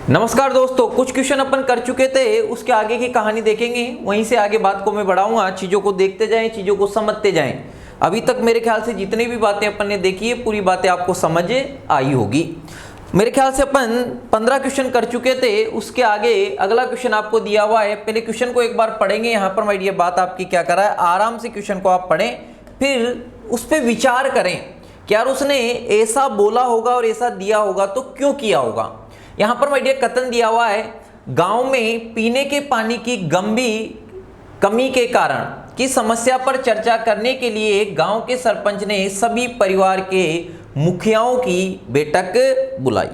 नमस्कार दोस्तों, कुछ क्वेश्चन अपन कर चुके थे, उसके आगे की कहानी देखेंगे। वहीं से आगे बात को मैं बढ़ाऊंगा। चीज़ों को देखते जाएं, चीज़ों को समझते जाएं। अभी तक मेरे ख्याल से जितनी भी बातें अपन ने देखी है, पूरी बातें आपको समझ आई होगी। मेरे ख्याल से अपन 15 क्वेश्चन कर चुके थे। उसके आगे अगला क्वेश्चन आपको दिया हुआ है। पहले क्वेश्चन को एक बार पढ़ेंगे। यहाँ पर माय डियर बात आपकी क्या कर रहा है, आराम से क्वेश्चन को आप पढ़ें, फिर उस पर विचार करें कि यार उसने ऐसा बोला होगा और ऐसा दिया होगा तो क्यों किया होगा। यहां पर माय डियर कथन दिया हुआ है, गांव में पीने के पानी की गंभीर कमी के कारण की समस्या पर चर्चा करने के लिए गांव के सरपंच ने सभी परिवार के मुखियाओं की बैठक बुलाई।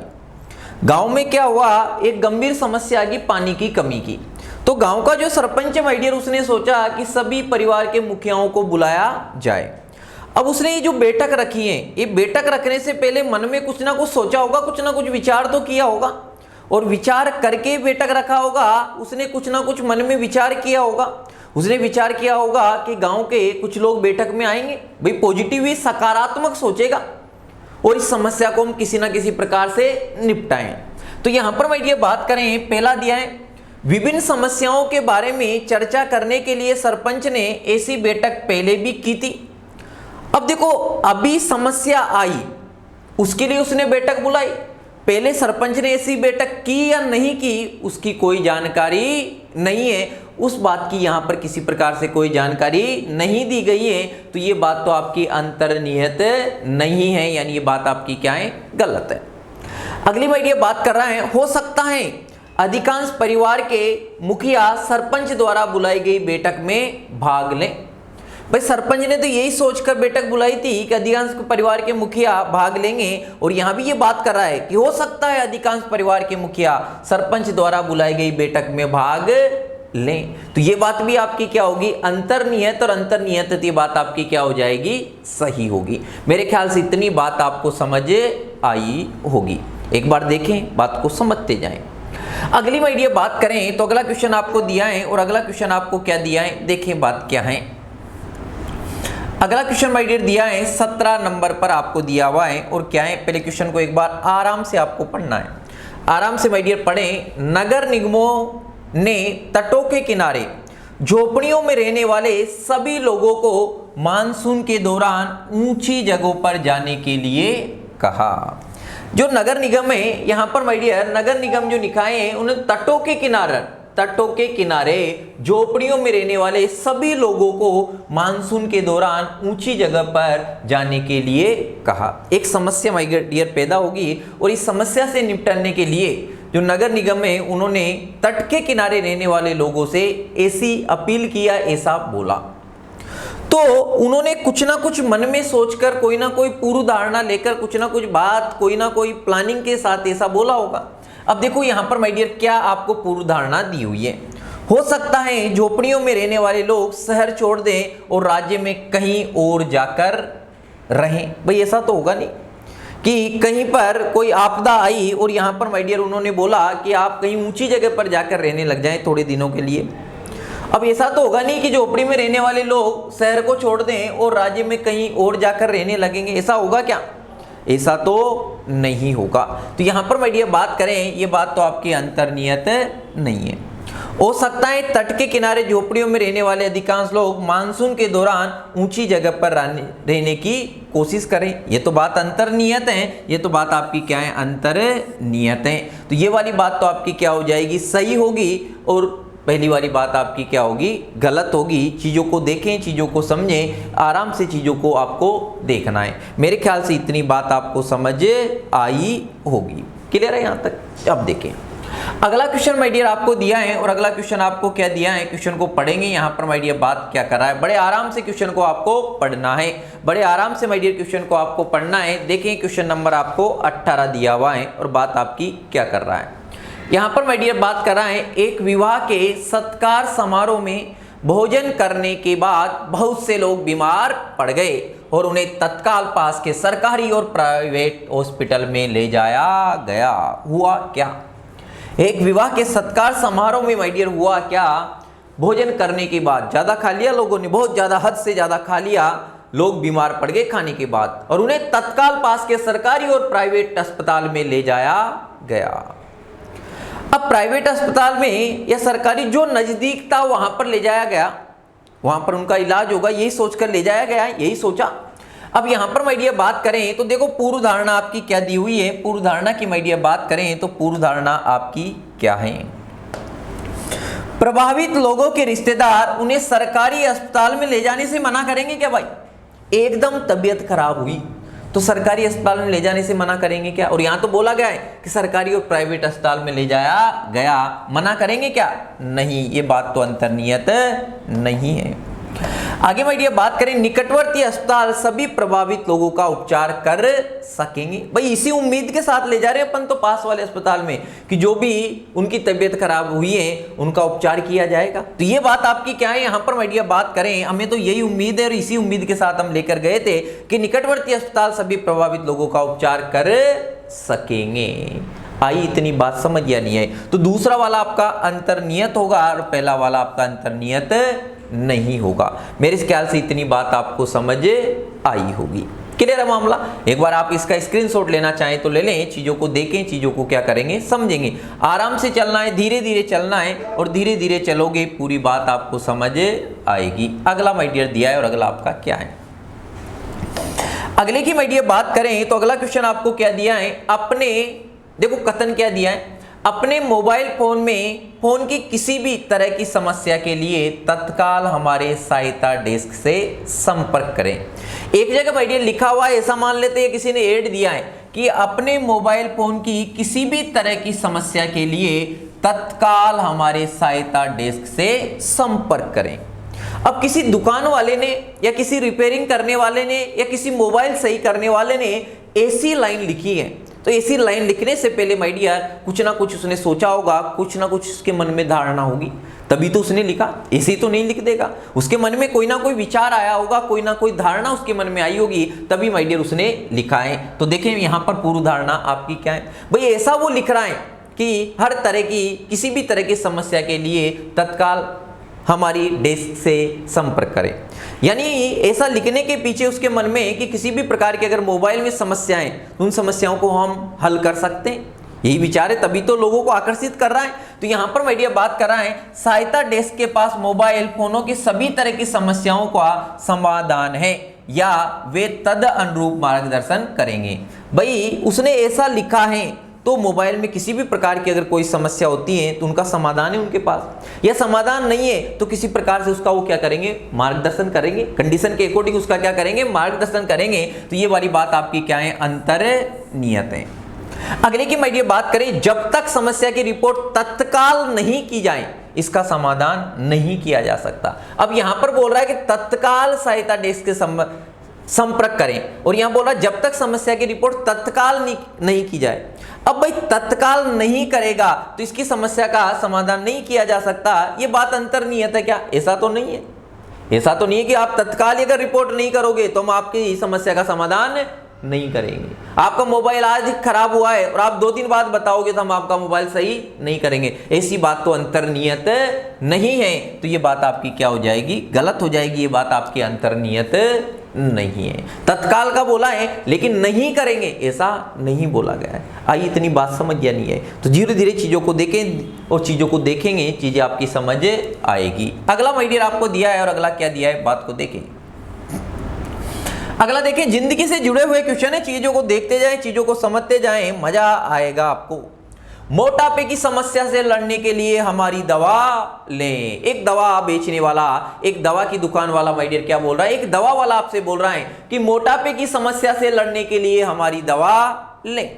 गांव में क्या हुआ, एक गंभीर समस्या आ गई पानी की कमी की। तो गांव का जो सरपंच है माय डियर, उसने सोचा कि सभी परिवार के मुखियाओं को बुलाया जाए। अब उसने ये जो बैठक रखी है, ये बैठक रखने से पहले मन में कुछ ना कुछ सोचा होगा, कुछ ना कुछ विचार तो किया होगा, और विचार करके बैठक रखा होगा। उसने कुछ ना कुछ मन में विचार किया होगा। उसने विचार किया होगा कि गांव के कुछ लोग बैठक में आएंगे, भाई पॉजिटिव ही सकारात्मक सोचेगा और इस समस्या को हम किसी ना किसी प्रकार से निपटाएं। तो यहां पर मैं ये बात करें, पहला दिया है, विभिन्न समस्याओं के बारे में चर्चा करने के लिए सरपंच ने ऐसी बैठक पहले भी की थी। अब देखो, अभी समस्या आई, उसके लिए उसने बैठक बुलाई। पहले सरपंच ने ऐसी बैठक की या नहीं की, उसकी कोई जानकारी नहीं है। उस बात की यहां पर किसी प्रकार से कोई जानकारी नहीं दी गई है। तो ये बात तो आपकी अंतर्निहित नहीं है, यानी ये बात आपकी क्या है, गलत है। अगली बात ये बात कर रहा है, हो सकता है अधिकांश परिवार के मुखिया सरपंच द्वारा बुलाई गई बैठक में भाग लें। भाई सरपंच ने तो यही सोचकर बैठक बुलाई थी कि अधिकांश परिवार के मुखिया भाग लेंगे, और यहां भी ये बात कर रहा है कि हो सकता है अधिकांश परिवार के मुखिया सरपंच द्वारा बुलाई गई बैठक में भाग लें। तो ये बात भी आपकी क्या होगी, अंतर्निहित, और अंतर्निहित ये बात आपकी क्या हो जाएगी, सही होगी। मेरे ख्याल से इतनी बात आपको समझ आई होगी। एक बार देखें, बात को समझते जाएं। अगली माय डियर बात करें तो अगला क्वेश्चन आपको दिया है, और अगला क्वेश्चन आपको क्या दिया है, देखें बात क्या है। अगला क्वेश्चन माय डियर दिया है 17 नंबर पर आपको दिया हुआ है, और क्या है, पहले क्वेश्चन को एक बार आराम से आपको पढ़ना है। आराम से माय डियर पढ़ें। नगर निगमों ने तटों के किनारे झोपड़ियों में रहने वाले सभी लोगों को मानसून के दौरान ऊंची जगहों पर जाने के लिए कहा। जो नगर निगम है, यहां पर माय डियर नगर निगम जो निकाय है, उन्हें तटों के किनारे झोपड़ियों में रहने वाले सभी लोगों को मानसून के दौरान ऊंची जगह पर जाने के लिए कहा। एक समस्या माय डियर पैदा होगी, और इस समस्या से निपटने के लिए जो नगर निगम है, उन्होंने तट के किनारे रहने वाले लोगों से ऐसी अपील किया, ऐसा बोला। तो उन्होंने कुछ ना कुछ मन में सोचकर, कोई ना कोई पूर्व धारणा लेकर, कुछ ना कुछ बात, कोई ना कोई प्लानिंग के साथ ऐसा बोला होगा। अब देखो यहां पर माय डियर क्या आपको पूर्व धारणा दी हुई है। हो सकता है झोपड़ियों में रहने वाले लोग शहर छोड़ दें और राज्य में कहीं और जाकर रहें। भाई ऐसा तो होगा नहीं कि कहीं पर कोई आपदा आई और यहां पर माय डियर उन्होंने बोला कि आप कहीं ऊंची जगह पर जाकर रहने लग जाएं थोड़े दिनों के लिए। अब ऐसा तो होगा नहीं कि झोपड़ी में रहने वाले लोग शहर को छोड़ दें और राज्य में कहीं और जाकर रहने लगेंगे। ऐसा होगा क्या? ऐसा तो नहीं होगा। तो यहां पर माय डियर बात करें, ये बात तो आपकी अंतर्निहित नहीं है। हो सकता है तट के किनारे झोपड़ियों में रहने वाले अधिकांश लोग मानसून के दौरान ऊंची जगह पर रहने की कोशिश करें। ये तो बात अंतर्निहित है, ये तो बात आपकी क्या है, अंतर्निहित है। तो ये वाली बात तो आपकी क्या हो जाएगी, सही होगी, और पहली वाली बात आपकी क्या होगी, गलत होगी। चीज़ों को देखें, चीज़ों को समझें, आराम से चीज़ों को आपको देखना है। मेरे ख्याल से इतनी बात आपको समझ आई होगी। क्लियर है यहाँ तक? अब देखें अगला क्वेश्चन माय डियर आपको दिया है, और अगला क्वेश्चन आपको क्या दिया है, क्वेश्चन को पढ़ेंगे। यहाँ पर माय डियर बात क्या कर रहा है, बड़े आराम से क्वेश्चन को आपको पढ़ना है, बड़े आराम से माय डियर क्वेश्चन को आपको पढ़ना है। देखें क्वेश्चन नंबर आपको 18 दिया हुआ है, और बात आपकी क्या कर रहा है। यहाँ पर माय डियर बात कर रहा है, एक विवाह के सत्कार समारोह में भोजन करने के बाद बहुत से लोग बीमार पड़ गए और उन्हें तत्काल पास के सरकारी और प्राइवेट हॉस्पिटल में ले जाया गया। हुआ क्या? एक विवाह के सत्कार समारोह में माय डियर हुआ क्या, भोजन करने के बाद ज्यादा खा लिया लोगों ने, बहुत ज्यादा, हद से ज्यादा खा लिया, लोग बीमार पड़ गए खाने के बाद, और उन्हें तत्काल पास के सरकारी और प्राइवेट अस्पताल में ले जाया गया। अब प्राइवेट अस्पताल में या सरकारी जो नजदीक था वहां पर ले जाया गया, वहां पर उनका इलाज होगा यही सोचकर ले जाया गया, यही सोचा। अब यहां पर माय डियर बात करें तो देखो पूर्व धारणा आपकी क्या दी हुई है, पूर्व धारणा की माय डियर बात करें तो पूर्व धारणा आपकी क्या है, प्रभावित लोगों के रिश्तेदार उन्हें सरकारी अस्पताल में ले जाने से मना करेंगे क्या भाई? एकदम तबीयत खराब हुई तो सरकारी अस्पताल में ले जाने से मना करेंगे क्या? और यहां तो बोला गया है कि सरकारी और प्राइवेट अस्पताल में ले जाया गया, मना करेंगे क्या? नहीं, ये बात तो अंतर्निहित नहीं है। आगे माय डियर बात करें, निकटवर्ती अस्पताल सभी प्रभावित लोगों का उपचार कर सकेंगे। भाई इसी उम्मीद के साथ ले जा रहे हैं अपन तो पास वाले अस्पताल में कि जो भी उनकी तबीयत खराब हुई है उनका उपचार किया जाएगा। तो ये बात आपकी क्या है, यहां पर माय डियर बात करें, हमें तो यही उम्मीद है और इसी उम्मीद के साथ हम लेकर गए थे कि निकटवर्ती अस्पताल सभी प्रभावित लोगों का उपचार कर सकेंगे। आई इतनी बात समझ या नहीं आई? तो दूसरा वाला आपका अंतर्निहित होगा और पहला वाला आपका अंतर्निहित नहीं होगा। मेरे ख्याल से इतनी बात आपको समझ आई होगी। क्लियर है मामला? एक बार आप इसका स्क्रीनशॉट लेना चाहें तो ले लें, चीजों को देखें, चीजों को क्या करेंगे समझेंगे। आराम से चलना है, धीरे धीरे चलना है और धीरे धीरे चलोगे पूरी बात आपको समझ आएगी। अगला माय डियर दिया है और अगला आपका क्या है, अगले की माय डियर बात करें तो अगला क्वेश्चन आपको क्या दिया है, अपने देखो कथन क्या दिया है, अपने मोबाइल फोन में फोन की किसी भी तरह की समस्या के लिए तत्काल हमारे सहायता डेस्क से संपर्क करें। एक जगह माय डियर लिखा हुआ है, ऐसा मान लेते हैं किसी ने ऐड दिया है कि अपने मोबाइल फोन की किसी भी तरह की समस्या के लिए तत्काल हमारे सहायता डेस्क से संपर्क करें। अब किसी दुकान वाले ने या किसी रिपेयरिंग करने वाले ने या किसी मोबाइल सही करने वाले ने ऐसी लाइन लिखी है, तो ऐसी लाइन लिखने से पहले माय डियर कुछ ना कुछ उसने सोचा होगा, कुछ ना कुछ उसके मन में धारणा होगी, तभी तो उसने लिखा, ऐसे ही तो नहीं लिख देगा। उसके मन में कोई ना कोई विचार आया होगा, कोई ना कोई धारणा उसके मन में आई होगी, तभी माय डियर उसने लिखा है। तो देखें यहाँ पर पूर्व धारणा आपकी क्या है, भाई ऐसा वो लिख रहा है कि हर तरह की किसी भी तरह की समस्या के लिए तत्काल हमारी डेस्क से संपर्क करें। यानी ऐसा लिखने के पीछे उसके मन में कि किसी भी प्रकार की अगर मोबाइल में समस्याएं, उन समस्याओं को हम हल कर सकते हैं, यही विचार है, तभी तो लोगों को आकर्षित कर रहा है। तो यहाँ पर माय डियर बात कर रहा है, सहायता डेस्क के पास मोबाइल फोनों की सभी तरह की समस्याओं का समाधान है या वे तद अनुरूप मार्गदर्शन करेंगे। भाई उसने ऐसा लिखा है तो मोबाइल में किसी भी प्रकार की अगर कोई समस्या होती है तो उनका समाधान है उनके पास, या समाधान नहीं है तो किसी प्रकार से उसका वो क्या करेंगे, मार्गदर्शन करेंगे, कंडीशन के अकॉर्डिंग उसका क्या करेंगे, मार्गदर्शन करेंगे। तो ये वाली बात आपकी क्या है, अंतर्निहित है। अगले की माय डियर बात करें, जब तक समस्या की रिपोर्ट तत्काल नहीं की जाए इसका समाधान नहीं किया जा सकता। अब यहां पर बोल रहा है कि तत्काल सहायता डेस्क के संपर्क करें, और यहां बोल रहा है जब तक समस्या की रिपोर्ट तत्काल नहीं की जाए। अब भाई तत्काल नहीं करेगा तो इसकी समस्या का समाधान नहीं किया जा सकता, ये बात अंतर्निहित है क्या? ऐसा तो नहीं है, ऐसा तो नहीं है कि आप तत्काल अगर रिपोर्ट नहीं करोगे तो हम आपकी समस्या का समाधान नहीं करेंगे। आपका मोबाइल आज खराब हुआ है और आप 2 दिन बाद बताओगे तो हम आपका मोबाइल सही नहीं करेंगे, ऐसी बात तो अंतर्निहित नहीं है। तो ये बात आपकी क्या हो जाएगी, गलत हो जाएगी, ये बात आपकी अंतर्निहित नहीं है। तत्काल का बोला है लेकिन नहीं करेंगे ऐसा नहीं बोला गया है। आई इतनी बात समझ या नहीं है? तो धीरे धीरे चीजों को देखें और चीजों को देखेंगे, चीजें आपकी समझ आएगी। अगला माय डियर आपको दिया है और अगला क्या दिया है, बात को देखें। अगला देखें, जिंदगी से जुड़े हुए क्वेश्चन है, चीजों को देखते जाएं, चीजों को समझते जाएं, मजा आएगा आपको। मोटापे की समस्या से लड़ने के लिए हमारी दवा लें। एक दवा बेचने वाला, एक दवा की दुकान वाला माय डियर क्या बोल रहा है, एक दवा वाला आपसे बोल रहा है कि मोटापे की समस्या से लड़ने के लिए हमारी दवा लें।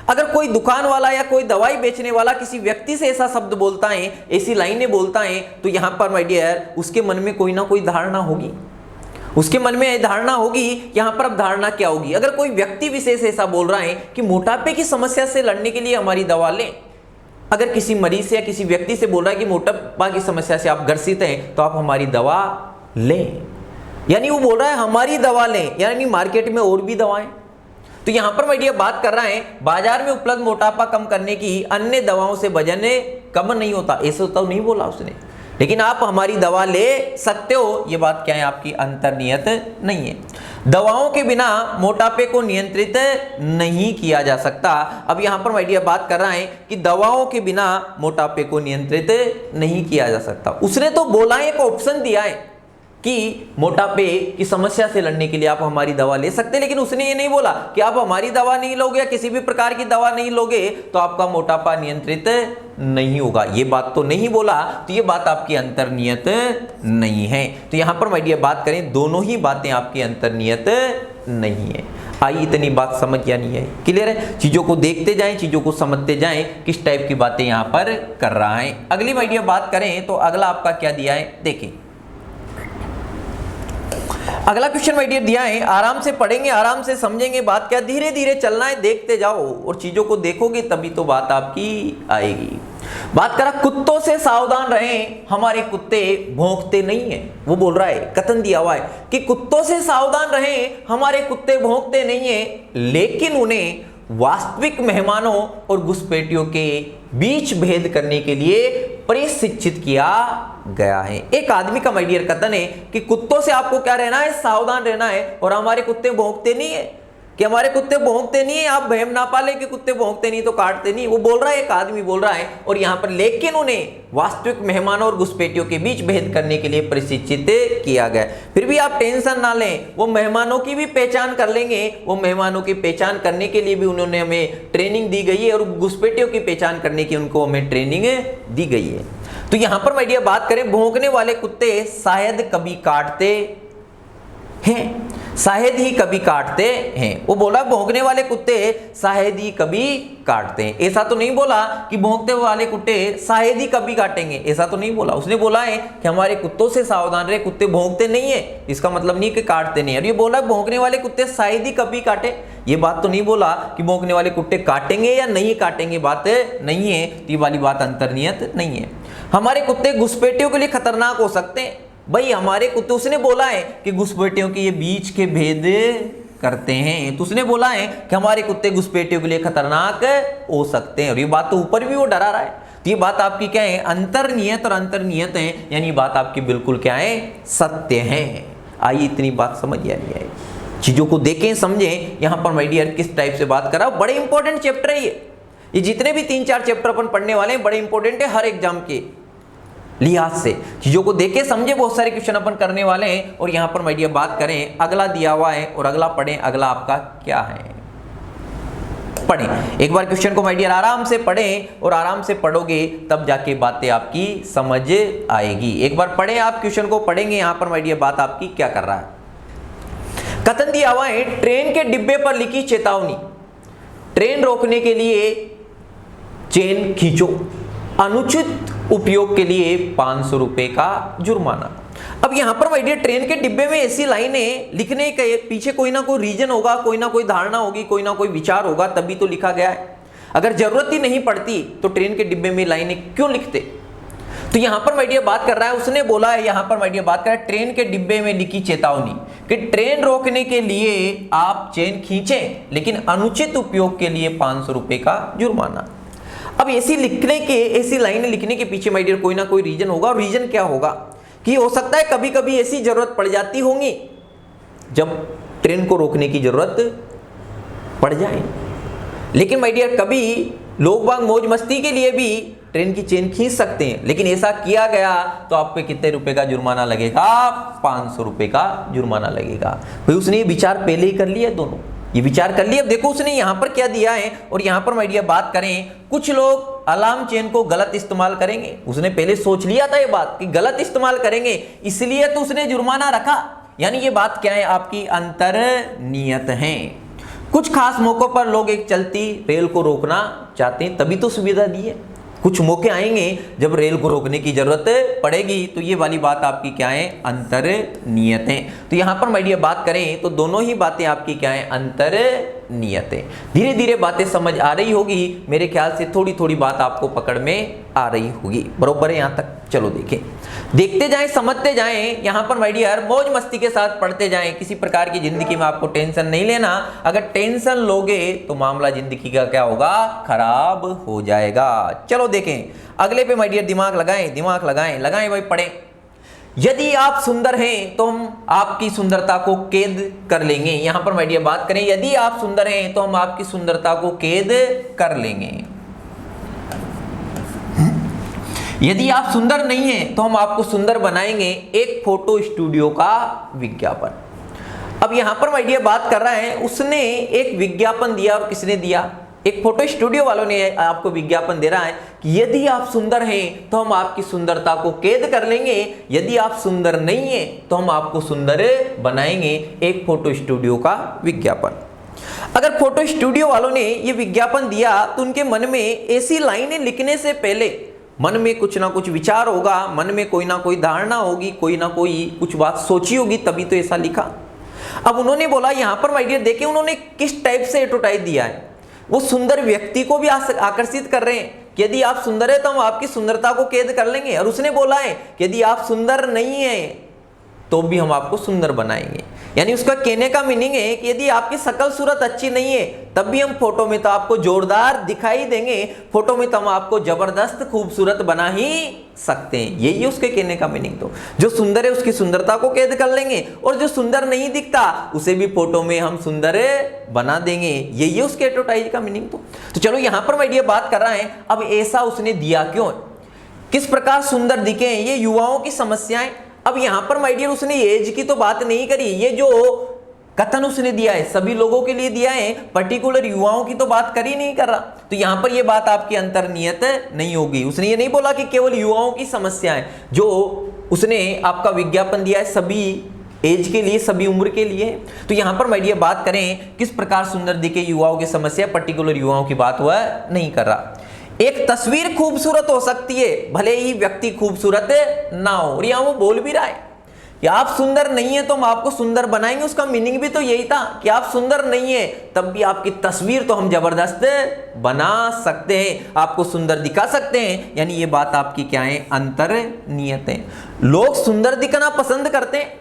अगर कोई दुकान वाला या कोई दवाई बेचने वाला किसी व्यक्ति से ऐसा शब्द बोलता है, ऐसी लाइनें बोलता है, तो यहां पर माय डियर उसके मन में कोई ना कोई धारणा होगी, उसके मन में धारणा होगी। यहां पर अब धारणा क्या होगी, अगर कोई व्यक्ति विशेष ऐसा बोल रहा है कि मोटापे की समस्या से लड़ने के लिए हमारी दवा लें, अगर किसी मरीज से या किसी व्यक्ति से बोल रहा है कि मोटापा की समस्या से आप ग्रसित हैं तो आप हमारी दवा लें, यानी वो बोल रहा है हमारी दवा लें, यानी मार्केट में और भी दवाएं। तो यहां पर मैं बात कर रहा है बाजार में उपलब्ध मोटापा कम करने की अन्य दवाओं से वजन कम नहीं होता, ऐसा तो नहीं बोला उसने, लेकिन आप हमारी दवा ले सकते हो, ये बात क्या है आपकी अंतर्नियत नहीं है। दवाओं के बिना मोटापे को नियंत्रित नहीं किया जा सकता। अब यहां पर माय डियर बात कर रहा है कि दवाओं के बिना मोटापे को नियंत्रित नहीं किया जा सकता। उसने तो बोला है, एक ऑप्शन दिया है कि मोटापे की समस्या से लड़ने के लिए आप हमारी दवा ले सकते हैं, लेकिन उसने ये नहीं बोला कि आप हमारी दवा नहीं लोगे या किसी भी प्रकार की दवा नहीं लोगे तो आपका मोटापा नियंत्रित नहीं होगा। ये बात तो नहीं बोला, तो ये बात आपकी अंतर्नियत नहीं है। तो यहां पर माय डियर बात करें, दोनों ही बातें आपकी अंतर्नियत नहीं है। आई इतनी बात समझ या नहीं है? क्लियर है? चीजों को देखते जाएं, चीजों को समझते जाएं, किस टाइप की बातें यहां पर कर रहा है। अगली माय डियर बात करें तो अगला आपका क्या दिया है, देखें। अगला क्वेश्चन माय डियर दिया है, आराम से पढ़ेंगे, आराम से समझेंगे, बात क्या, धीरे धीरे चलना है, देखते जाओ और चीजों को देखोगे तभी तो बात आपकी आएगी। बात करा, कुत्तों से सावधान रहें, हमारे कुत्ते भौंकते नहीं है। वो बोल रहा है, कथन दिया हुआ है कि कुत्तों से सावधान रहें, हमारे कुत्ते भौंकते नहीं है, लेकिन उन्हें वास्तविक मेहमानों और घुसपैठियों के बीच भेद करने के लिए प्रशिक्षित किया गया है। एक आदमी का माय डियर कथन है कि कुत्तों से आपको क्या रहना है, सावधान रहना है, और हमारे कुत्ते भौंकते नहीं है, कि हमारे कुत्ते भौंकते नहीं है, आप वहम ना पाले कि कुत्ते भौंकते नहीं तो काटते नहीं। वो बोल रहा है, एक आदमी बोल रहा है, और यहां पर लेकिन उन्हें वास्तविक मेहमानों और घुसपैठियों के बीच भेद करने के लिए प्रशिक्षित किया गया। फिर भी आप टेंशन ना लें, वो मेहमानों की भी पहचान कर लेंगे, वो मेहमानों की पहचान करने के लिए भी उन्होंने हमें ट्रेनिंग दी गई है, और घुसपैठियों की पहचान करने की उनको हमें ट्रेनिंग दी गई है। तो यहां पर माय डियर बात करें, भौंकने वाले कुत्ते शायद कभी काटते हैं, शायद ही कभी काटते हैं। वो बोला भौंकने वाले कुत्ते शायद ही कभी काटते हैं। ऐसा तो नहीं बोला कि भौंकते वाले कुत्ते शायद ही कभी काटेंगे, ऐसा तो नहीं बोला। उसने बोला है कि हमारे कुत्तों से सावधान रहे, कुत्ते भौंकते नहीं है, इसका मतलब नहीं कि काटते नहीं है। और ये बोला भौंकने वाले कुत्ते शायद ही कभी काटे, ये बात तो नहीं बोला कि भौंकने वाले कुत्ते काटेंगे या नहीं काटेंगे, बात नहीं है। ये वाली बात अंतर्नियत नहीं है। हमारे कुत्ते घुसपैठियों के लिए खतरनाक हो सकते हैं, भाई हमारे कुत्ते, उसने बोला है कि घुसपैठियों के ये बीच के भेद करते हैं, तो उसने बोला है कि हमारे कुत्ते घुसपैठियों के लिए खतरनाक हो सकते हैं, और ये बात तो ऊपर भी वो डरा रहा है। तो ये बात आपकी क्या है, अंतर्नियत और अंतर्नियत है, यानी बात आपकी बिल्कुल क्या है, सत्य है। आइए इतनी बात समझ आ रही है, चीजों को देखें समझें। यहां पर माय डियर किस टाइप से बात कर रहा हूं, बड़े इंपॉर्टेंट चैप्टर है ये जितने भी 3-4 चैप्टर अपन पढ़ने वाले हैं बड़े इंपॉर्टेंट है हर एग्जाम के लिहाज से। चीजों को देखे समझे, बहुत सारे क्वेश्चन अपन करने वाले हैं। और यहां पर माय डियर बात करें, अगला दिया हुआ है और अगला पढ़ें। अगला आपका क्या है, पढ़ें एक बार क्वेश्चन को माय डियर, आराम से पढ़ें, और आराम से पढ़ोगे तब जाके बातें आपकी समझ आएगी। एक बार पढ़ें, आप क्वेश्चन को पढ़ेंगे, यहां पर माय डियर बात आपकी क्या कर रहा है। कथन दिया हुआ है, ट्रेन के डिब्बे पर लिखी चेतावनी, ट्रेन रोकने के लिए चेन खींचो, अनुचित उपयोग के लिए 500 रुपए का जुर्माना। अब यहां पर माय डियर ट्रेन के डिब्बे में ऐसी लाइनें लिखने के पीछे कोई ना कोई रीजन होगा, कोई ना कोई धारणा होगी, कोई ना कोई विचार होगा, तभी तो लिखा गया है। अगर जरूरत ही नहीं पड़ती तो ट्रेन के डिब्बे में लाइनें क्यों लिखते। तो यहां पर माय डियर बात कर रहा है, उसने बोला है, यहां पर माय डियर बात कर रहा है, ट्रेन के डिब्बे में लिखी चेतावनी कि ट्रेन रोकने के लिए आप चेन खींचें, लेकिन अनुचित उपयोग के लिए 500 रुपए का जुर्माना। अब ऐसी लाइनें लिखने के पीछे माय डियर कोई ना कोई रीजन होगा, और रीजन क्या होगा कि हो सकता है कभी कभी ऐसी जरूरत पड़ जाती होगी जब ट्रेन को रोकने की जरूरत पड़ जाए। लेकिन माय डियर कभी लोग बाग मौज मस्ती के लिए भी ट्रेन की चेन खींच सकते हैं, लेकिन ऐसा किया गया तो आप पे कितने रुपए का जुर्माना लगेगा, 500 रुपए का जुर्माना लगेगा। भाई उसने ये विचार पहले ही कर लिया, दोनों ये विचार कर लिया। अब देखो उसने यहां पर क्या दिया है, और यहां पर माय डियर बात करें, कुछ लोग अलार्म चेन को गलत इस्तेमाल करेंगे। उसने पहले सोच लिया था ये बात कि गलत इस्तेमाल करेंगे, इसलिए तो उसने जुर्माना रखा। यानी ये बात क्या है, आपकी अंतर्नियत है। कुछ खास मौकों पर लोग एक चलती रेल को रोकना चाहते हैं, तभी तो सुविधा दी है। कुछ मौके आएंगे जब रेल को रोकने की जरूरत पड़ेगी, तो ये वाली बात आपकी क्या है, अंतर्नियत है। तो यहां पर माय डियर बात करें तो दोनों ही बातें आपकी क्या है, अंतर्नियत है। धीरे धीरे बातें समझ आ रही होगी, मेरे ख्याल से थोड़ी थोड़ी बात आपको पकड़ में आ रही होगी, बरोबर है यहां तक। चलो देखें, देखते जाएं, समझते जाएं, यहाँ पर माय डियर मौज मस्ती के साथ पढ़ते जाएं। किसी प्रकार की जिंदगी में आपको टेंशन नहीं लेना। अगर टेंशन लोगे तो मामला जिंदगी का क्या होगा, खराब हो जाएगा। चलो देखें अगले पे माय डियर दिमाग लगाएं, दिमाग लगाएं, लगाएं भाई, पढ़ें। यदि आप सुंदर हैं तो हम आपकी सुंदरता को कैद कर लेंगे। यहां पर माय डियर बात करें, यदि आप सुंदर हैं तो हम आपकी सुंदरता को कैद कर लेंगे। यदि आप सुंदर नहीं हैं तो हम आपको सुंदर बनाएंगे। एक फोटो स्टूडियो का विज्ञापन। अब यहां पर माय डियर बात कर रहा है, उसने एक विज्ञापन दिया। और किसने दिया, एक फोटो स्टूडियो वालों ने आपको विज्ञापन दे रहा है कि यदि आप सुंदर हैं तो हम आपकी सुंदरता को कैद कर लेंगे, यदि आप सुंदर नहीं हैं तो हम आपको सुंदर बनाएंगे। एक फोटो स्टूडियो का विज्ञापन। अगर फोटो स्टूडियो वालों ने यह विज्ञापन दिया तो उनके मन में ऐसी लाइनें लिखने से पहले मन में कुछ ना कुछ विचार होगा, मन में कोई ना कोई धारणा होगी, कोई ना कोई कुछ बात सोची होगी, तभी तो ऐसा लिखा। अब उन्होंने बोला यहां पर माय डियर देखिए उन्होंने किस टाइप से एडवर्टाइज दिया है। वो सुंदर व्यक्ति को भी आकर्षित कर रहे हैं कि यदि आप सुंदर है तो हम आपकी सुंदरता को कैद कर लेंगे। और उसने बोला है कि यदि आप सुंदर नहीं है तो भी हम आपको सुंदर बनाएंगे। यानी उसका कहने का मीनिंग है कि यदि आपकी शकल सूरत अच्छी नहीं है तब भी हम फोटो में तो आपको जोरदार दिखाई देंगे, फोटो में तो हम आपको जबरदस्त खूबसूरत बना ही सकते हैं। यही उसके कहने का मीनिंग। तो जो सुंदर है उसकी सुंदरता को कैद कर लेंगे और जो सुंदर नहीं दिखता उसे भी फोटो में हम सुंदर बना देंगे। यही है उसके एडवर्टाइज का मीनिंग। तो चलो यहां पर मैं ये बात कर रहा है, अब ऐसा उसने दिया क्यों, किस प्रकार सुंदर दिखे, ये युवाओं की समस्याएं। अब यहां पर माय डियर उसने एज की तो बात नहीं करी, ये जो कथन उसने दिया है सभी लोगों के लिए दिया है, पर्टिकुलर युवाओं की तो बात कर ही नहीं कर रहा। तो यहां पर ये बात आपकी अंतर्नियत नहीं होगी। उसने ये नहीं बोला कि केवल युवाओं की समस्याएं, जो उसने आपका विज्ञापन दिया है सभी एज के लिए, सभी उम्र के लिए। तो यहां पर माय डियर बात करें किस प्रकार सुंदर दिखे युवाओं की समस्या, पर्टिकुलर युवाओं की बात वह नहीं कर रहा। एक तस्वीर खूबसूरत हो सकती है भले ही व्यक्ति खूबसूरत ना हो। और यहां वो बोल भी रहा है कि आप सुंदर नहीं है तो हम आपको सुंदर बनाएंगे। उसका मीनिंग भी तो यही था कि आप सुंदर नहीं है तब भी आपकी तस्वीर तो हम जबरदस्त बना सकते हैं, आपको सुंदर दिखा सकते हैं। यानी ये बात आपकी क्या है, अंतर्नियत है। लोग सुंदर दिखना पसंद करते हैं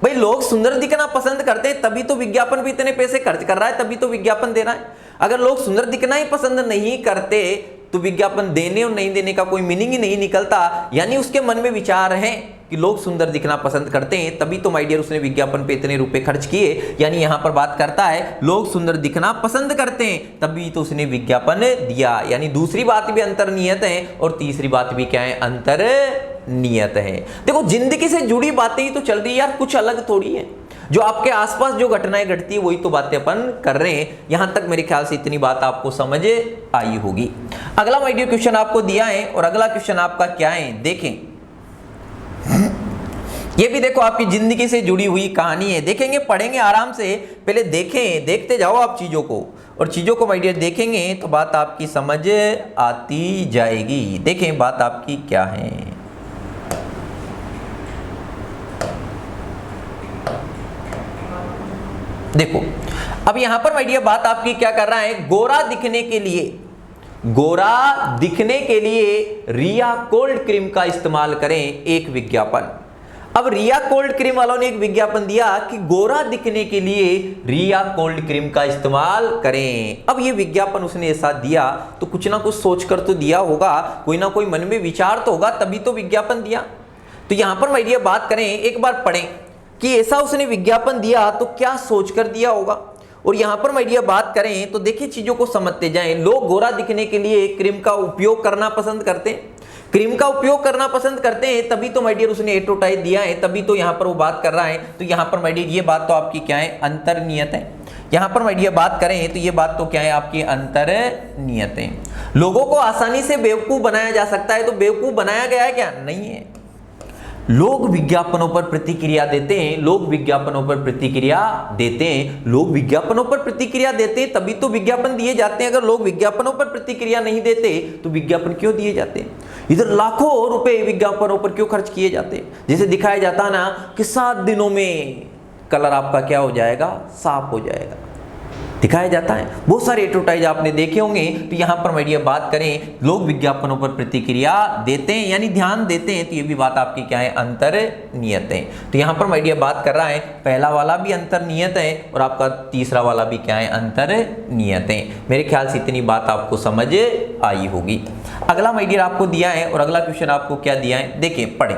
भाई, लोग सुंदर दिखना पसंद करते हैं तभी तो विज्ञापन भी इतने पैसे खर्च कर रहा है, तभी तो विज्ञापन दे रहा है। अगर लोग सुंदर दिखना ही पसंद नहीं करते तो विज्ञापन देने और नहीं देने का कोई मीनिंग ही नहीं निकलता। यानी उसके मन में विचार है कि लोग सुंदर दिखना पसंद करते हैं तभी तो माय डियर उसने विज्ञापन पे इतने रुपए खर्च किए। यानी यहां पर बात करता है लोग सुंदर दिखना पसंद करते हैं तभी तो उसने विज्ञापन दिया। यानी दूसरी बात भी अंतर्नियत है और तीसरी बात भी क्या है, अंतर्नियत है। देखो जिंदगी से जुड़ी बातें ही तो चल रही है यार, कुछ अलग थोड़ी है। जो आपके आसपास जो घटनाएं घटती है वही तो बातें अपन कर रहे हैं। यहां तक मेरे ख्याल से इतनी बात आपको समझ आई होगी। अगला माय डियर क्वेश्चन आपको दिया है और अगला क्वेश्चन आपका क्या है देखें। ये भी देखो आपकी जिंदगी से जुड़ी हुई कहानी है, देखेंगे पढ़ेंगे आराम से। पहले देखें, देखते जाओ आप चीजों को, और चीजों को माय डियर देखेंगे तो बात आपकी समझ आती जाएगी। देखें बात आपकी क्या है। देखो अब यहां पर माय डियर बात आपकी क्या कर रहा है, गोरा दिखने के लिए, गोरा दिखने के लिए रिया कोल्ड क्रीम का इस्तेमाल करें। एक विज्ञापन। अब रिया कोल्ड क्रीम वालों ने एक विज्ञापन दिया कि गोरा दिखने के लिए रिया कोल्ड क्रीम का इस्तेमाल करें। अब ये विज्ञापन उसने ऐसा दिया तो कुछ ना कुछ सोचकर तो दिया होगा, कोई ना कोई मन में विचार तो होगा तभी तो विज्ञापन दिया। तो यहां पर माय डियर बात करें, एक बार पढ़ें कि ऐसा उसने विज्ञापन दिया तो क्या सोचकर दिया होगा। और यहां पर माय डियर बात करें तो देखिए चीजों को समझते जाएं। लोग गोरा दिखने के लिए क्रीम का उपयोग करना पसंद करते हैं, क्रीम का उपयोग करना पसंद करते हैं तभी तो माय डियर उसने एडवर्टाइज दिया है, तभी तो यहां पर वो बात कर रहा है। तो यहां पर माय डियर ये बात तो आपकी क्या है, अंतर्नियत है। यहां पर माय डियर बात करें तो ये बात तो क्या है आपकी, अंतर्नियत है। लोगों को आसानी से बेवकूफ बनाया जा सकता है, तो बेवकूफ बनाया गया है क्या, नहीं है। लोग विज्ञापनों पर प्रतिक्रिया देते हैं, लोग विज्ञापनों पर प्रतिक्रिया देते हैं, लोग विज्ञापनों पर प्रतिक्रिया देते हैं तभी तो विज्ञापन दिए जाते हैं। अगर लोग विज्ञापनों पर प्रतिक्रिया नहीं देते तो विज्ञापन क्यों दिए जाते हैं। इधर लाखों रुपए विज्ञापनों पर क्यों खर्च किए जाते हैं। जैसे दिखाया जाता ना कि 7 दिनों में कलर आपका क्या हो जाएगा, साफ हो जाएगा। दिखाया जाता है। बहुत सारे एडवर्टाइज आपने देखे होंगे। तो यहाँ पर मैं बात करें, लोग विज्ञापनों पर प्रतिक्रिया देते हैं यानी ध्यान देते हैं, तो ये भी बात आपकी क्या है, अंतर्नियत है। तो यहाँ पर मैं बात कर रहा है, पहला वाला भी अंतर्नियत है और आपका तीसरा वाला भी क्या है, अंतर्नियत है। मेरे ख्याल से इतनी बात आपको समझ आई होगी। अगला माय डियर आपको दिया है और अगला क्वेश्चन आपको क्या दिया है, देखिए पढ़ें।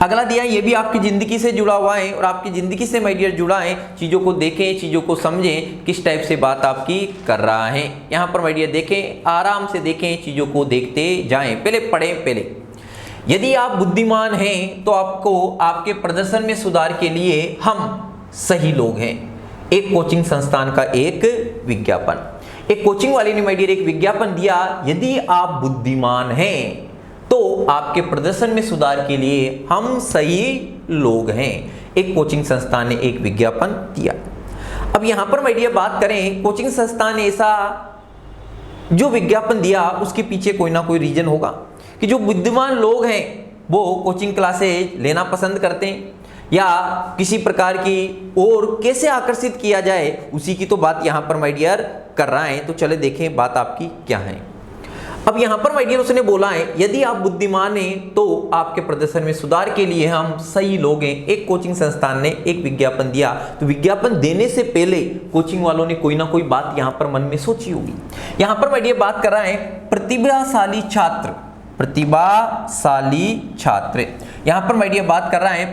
अगला दिया है, ये भी आपकी जिंदगी से जुड़ा हुआ है और आपकी जिंदगी से माय डियर जुड़ा है। चीजों को देखें, चीजों को समझें, किस टाइप से बात आपकी कर रहा है। यहाँ पर माय डियर देखें, आराम से देखें, चीजों को देखते जाएं। पहले पढ़ें। पहले, यदि आप बुद्धिमान हैं तो आपको आपके प्रदर्शन में सुधार के लिए हम सही लोग हैं। एक कोचिंग संस्थान का एक विज्ञापन, एक कोचिंग वाले ने माय डियर एक विज्ञापन दिया, यदि आप बुद्धिमान हैं तो आपके प्रदर्शन में सुधार के लिए हम सही लोग हैं। एक कोचिंग संस्थान ने एक विज्ञापन दिया। अब यहां पर माय डियर बात करें, कोचिंग संस्थान ने ऐसा जो विज्ञापन दिया उसके पीछे कोई ना कोई रीजन होगा कि जो बुद्धिमान लोग हैं वो कोचिंग क्लासेज लेना पसंद करते हैं या किसी प्रकार की और कैसे आकर्षित किया जाए उसी की तो बात यहां पर माय डियर कर रहा है। तो चले देखें बात आपकी क्या है। अब यहां पर माय डियर उसने बोला है, यदि आप बुद्धिमान हैं तो आपके प्रदर्शन में सुधार के लिए हम सही लोग हैं। एक कोचिंग संस्थान ने एक विज्ञापन दिया, तो विज्ञापन देने से पहले कोचिंग वालों ने कोई ना कोई बात यहां पर मन में सोची होगी। यहां पर माय डियर बात कर रहा है प्रतिभाशाली छात्र, प्रतिभाशाली छात्र। यहां पर माय डियर बात कर रहा है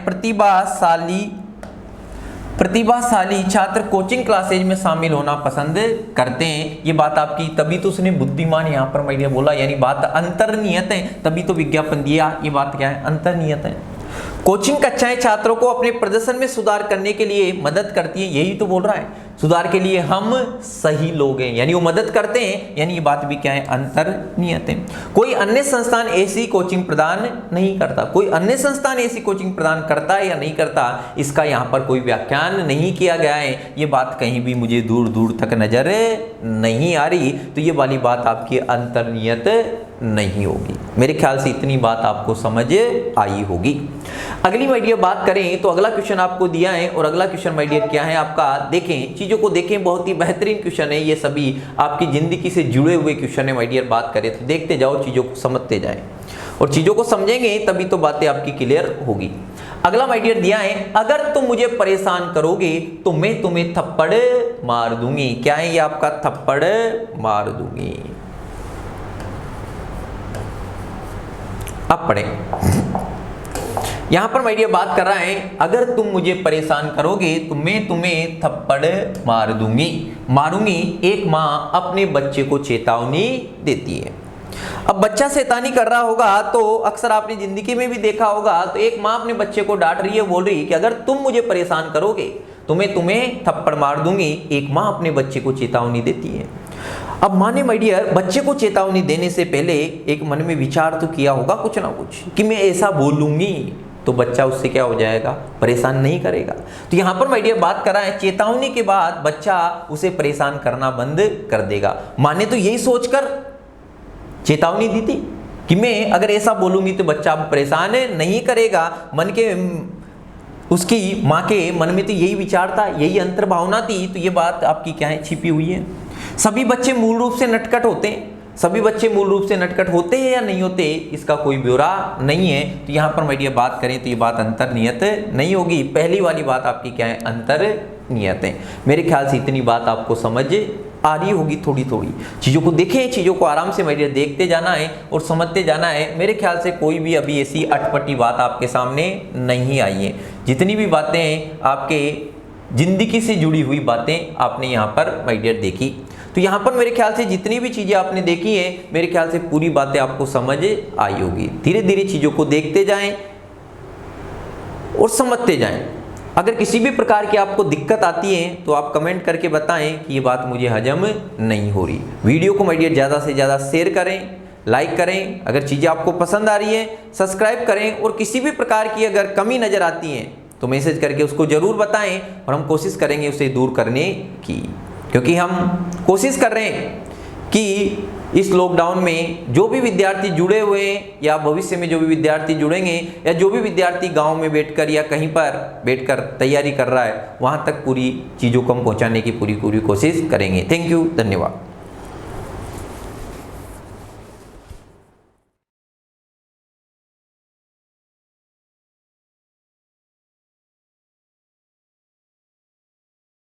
प्रतिभाशाली छात्र कोचिंग क्लासेज में शामिल होना पसंद करते हैं। ये बात आपकी, तभी तो उसने बुद्धिमान यहाँ पर मैं बोला, यानी बात अंतर्नियत है, तभी तो विज्ञापन दिया। ये बात क्या है, अंतर्नियत है। कोचिंग कक्षाएं छात्रों को अपने प्रदर्शन में सुधार करने के लिए मदद करती है, यही तो बोल रहा है, सुधार के लिए हम सही लोग हैं, यानी वो मदद करते हैं, यानी ये बात भी क्या है, अंतर्नियत है। कोई अन्य संस्थान ऐसी कोचिंग प्रदान नहीं करता, कोई अन्य संस्थान ऐसी कोचिंग प्रदान करता है या नहीं करता, इसका यहाँ पर कोई व्याख्यान नहीं किया गया है। ये बात कहीं भी मुझे दूर दूर तक नजर नहीं आ रही, तो ये वाली बात आपकी अंतर्नियत नहीं होगी। मेरे ख्याल से इतनी बात आपको समझ आई होगी। अगली माय डियर बात करें तो अगला क्वेश्चन आपको दिया है और अगला क्वेश्चन माय डियर क्या है आपका, देखें, चीजों को देखें, बहुत ही बेहतरीन क्वेश्चन है। ये सभी आपकी जिंदगी से जुड़े हुए क्वेश्चन है माय डियर। बात करें तो देखते जाओ, चीजों को समझते जाएं और चीजों को समझेंगे तभी तो बातें आपकी क्लियर होगी। अगला माय डियर दिया है, अगर तुम मुझे परेशान करोगे तो मैं तुम्हें थप्पड़ मार दूंगी। क्या है ये आपका, थप्पड़ मार दूंगी। अब पढ़ें। यहां पर माय डियर बात कर रहा है, अगर तुम मुझे परेशान करोगे तो मैं तुम्हें थप्पड़ मार दूंगी, मारूंगी। एक मां अपने बच्चे को चेतावनी देती है। अब बच्चा शैतानी कर रहा होगा तो अक्सर आपने जिंदगी में भी देखा होगा, तो एक मां अपने बच्चे को डांट रही है, बोल रही है कि अगर तुम मुझे परेशान करोगे तो मैं तुम्हें थप्पड़ मार दूंगी। एक मां अपने बच्चे को चेतावनी देती है। अब माँ ने माय डियर बच्चे को चेतावनी देने से पहले एक मन में विचार तो किया होगा कुछ ना कुछ, कि मैं ऐसा बोलूंगी तो बच्चा उससे क्या हो जाएगा, परेशान नहीं करेगा। तो यहाँ पर माय डियर बात कर रहा है, चेतावनी के बाद बच्चा उसे परेशान करना बंद कर देगा। माँ ने तो यही सोचकर चेतावनी दी थी कि मैं अगर ऐसा बोलूंगी तो बच्चा परेशान नहीं करेगा। मन के, उसकी माँ के मन में तो यही विचार था, यही अंतर्भावना थी। तो ये बात आपकी क्या है, छिपी हुई है। सभी बच्चे मूल रूप से नटखट होते हैं, सभी बच्चे मूल रूप से नटखट होते हैं या नहीं होते, इसका कोई ब्यौरा नहीं है। तो यहाँ पर मैं ये बात करें तो ये बात अंतर्नियत नहीं होगी। पहली वाली बात आपकी क्या है, अंतर्नियत है। मेरे ख्याल से इतनी बात आपको समझ आ रही होगी। थोड़ी थोड़ी चीज़ों को देखें, चीज़ों को आराम से मेरे देखते जाना है और समझते जाना है। मेरे ख्याल से कोई भी अभी ऐसी अटपटी बात आपके सामने नहीं आई है। जितनी भी बातें आपके जिंदगी से जुड़ी हुई बातें आपने यहाँ पर माय डियर देखी, तो यहाँ पर मेरे ख्याल से जितनी भी चीज़ें आपने देखी है, मेरे ख्याल से पूरी बातें आपको समझ आई होगी। धीरे धीरे चीज़ों को देखते जाएं और समझते जाएं। अगर किसी भी प्रकार की आपको दिक्कत आती है तो आप कमेंट करके बताएं कि ये बात मुझे हजम नहीं हो रही। वीडियो को माय डियर ज़्यादा से ज़्यादा शेयर करें, लाइक करें। अगर चीज़ें आपको पसंद आ रही है सब्सक्राइब करें, और किसी भी प्रकार की अगर कमी नज़र आती है तो मैसेज करके उसको ज़रूर बताएं और हम कोशिश करेंगे उसे दूर करने की, क्योंकि हम कोशिश कर रहे हैं कि इस लॉकडाउन में जो भी विद्यार्थी जुड़े हुए हैं या भविष्य में जो भी विद्यार्थी जुड़ेंगे या जो भी विद्यार्थी गांव में बैठकर या कहीं पर बैठकर तैयारी कर रहा है, वहां तक पूरी चीज़ों को हम पहुंचाने की पूरी कोशिश करेंगे। थैंक यू, धन्यवाद।